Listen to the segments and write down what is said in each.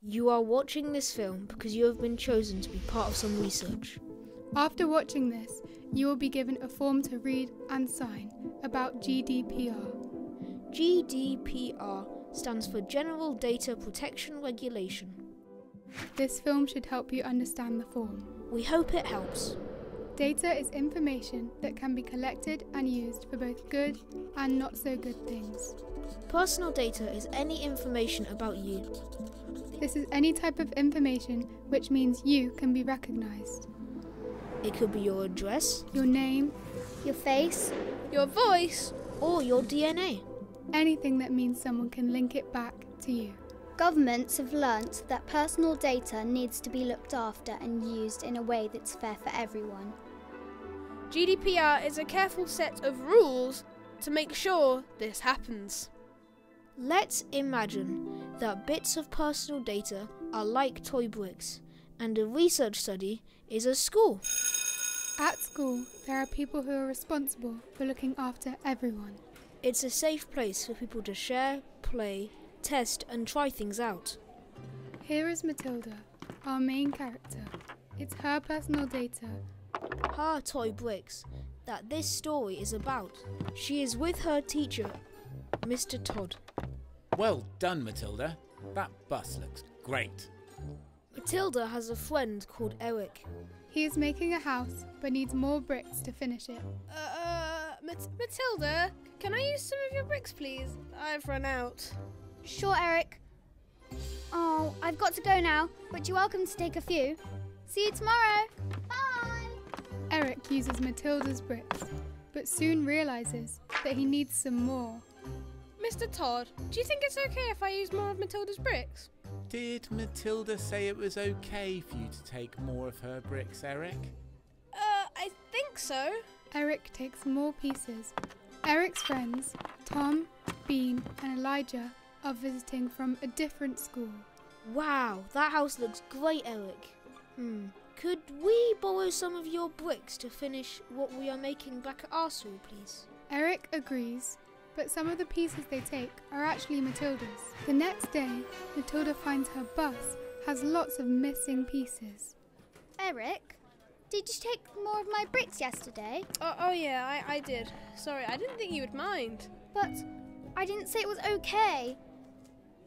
You are watching this film because you have been chosen to be part of some research. After watching this, you will be given a form to read and sign about GDPR. GDPR stands for General Data Protection Regulation. This film should help you understand the form. We hope it helps. Data is information that can be collected and used for both good and not so good things. Personal data is any information about you. This is any type of information which means you can be recognised. It could be your address, Your name, Your face, your voice, or your DNA. anything that means someone can link it back to you. governments have learnt that personal data needs to be looked after and used in a way that's fair for everyone. GDPR is a careful set of rules to make sure this happens. Let's imagine that bits of personal data are like toy bricks, and a research study is a school. At school, there are people who are responsible for looking after everyone. It's a safe place for people to share, play, test and try things out. Here is Matilda, our main character. It's her personal data. Her toy bricks that this story is about. She is with her teacher, Mr. Todd. Well done, Matilda. That bus looks great. Matilda has a friend called Eric. He is making a house but needs more bricks to finish it. Matilda, can I use some of your bricks, please? I've run out. Sure, Eric. Oh, I've got to go now, but you're welcome to take a few. See you tomorrow. Bye! Eric uses Matilda's bricks, but soon realises that he needs some more. Mr. Todd, do you think it's okay if I use more of Matilda's bricks? Did Matilda say it was okay for you to take more of her bricks, Eric? I think so. Eric takes more pieces. Eric's friends, Tom, Bean and Elijah, are visiting from a different school. Wow, that house looks great, Eric. Could we borrow some of your bricks to finish what we are making back at our school, please? Eric agrees, but some of the pieces they take are actually Matilda's. The next day, Matilda finds her bus has lots of missing pieces. Eric, did you take more of my bricks yesterday? Oh yeah, I did. Sorry, I didn't think you would mind. But I didn't say it was okay.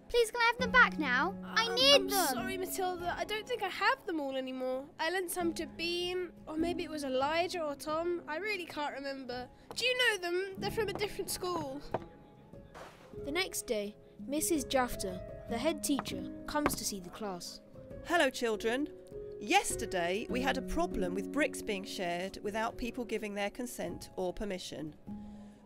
Please, can I have them back now? I need them. Sorry, Matilda. I don't think I have them all anymore. I lent some to Bean, or maybe it was Elijah or Tom. I really can't remember. Do you know them? They're from a different school. The next day, Mrs. Jafter, the head teacher, comes to see the class. Hello, children. Yesterday, we had a problem with bricks being shared without people giving their consent or permission.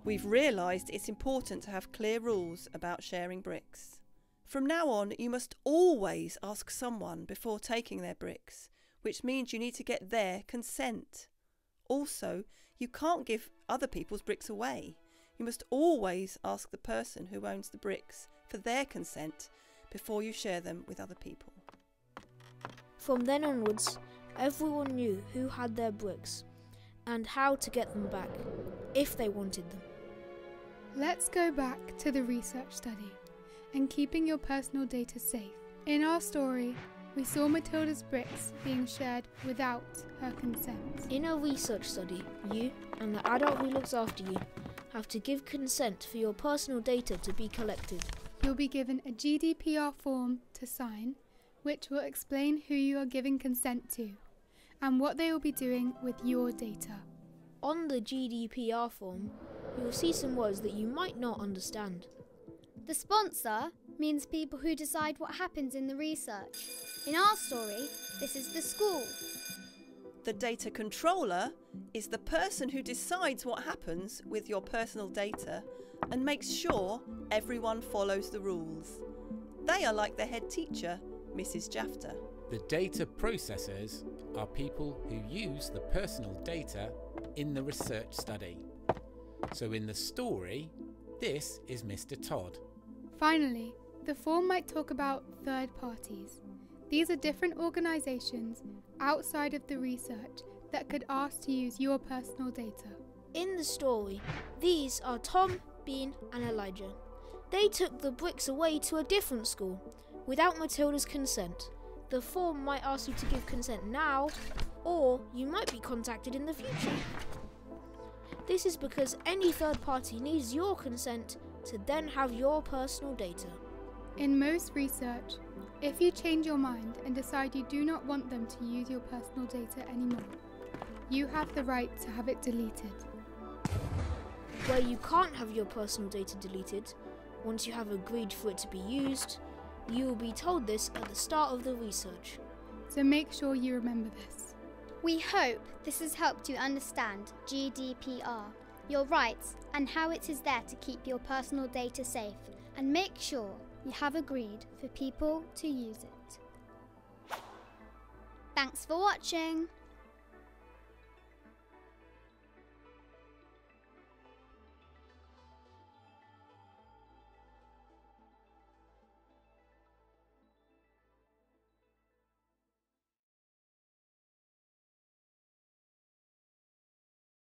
We've realised it's important to have clear rules about sharing bricks. From now on, you must always ask someone before taking their bricks, which means you need to get their consent. Also, you can't give other people's bricks away. You must always ask the person who owns the bricks for their consent before you share them with other people. From then onwards, everyone knew who had their bricks and how to get them back, if they wanted them. Let's go back to the research study and keeping your personal data safe. In our story, we saw Matilda's bricks being shared without her consent. In a research study, you and the adult who looks after you have to give consent for your personal data to be collected. You'll be given a GDPR form to sign, which will explain who you are giving consent to and what they will be doing with your data. On the GDPR form, you will see some words that you might not understand. The sponsor means people who decide what happens in the research. In our story, this is the school. The data controller is the person who decides what happens with your personal data and makes sure everyone follows the rules. They are like the head teacher, Mrs. Jafter. The data processors are people who use the personal data in the research study. So in the story, this is Mr. Todd. Finally, the form might talk about third parties. These are different organisations outside of the research that could ask to use your personal data. In the story, these are Tom, Bean and Elijah. They took the bricks away to a different school, without Matilda's consent. The form might ask you to give consent now, or you might be contacted in the future. This is because any third party needs your consent to then have your personal data. In most research, if you change your mind and decide you do not want them to use your personal data anymore, you have the right to have it deleted. Where you can't have your personal data deleted, once you have agreed for it to be used, you will be told this at the start of the research. So make sure you remember this. We hope this has helped you understand GDPR, your rights, and how it is there to keep your personal data safe, and make sure you have agreed for people to use it. Thanks for watching!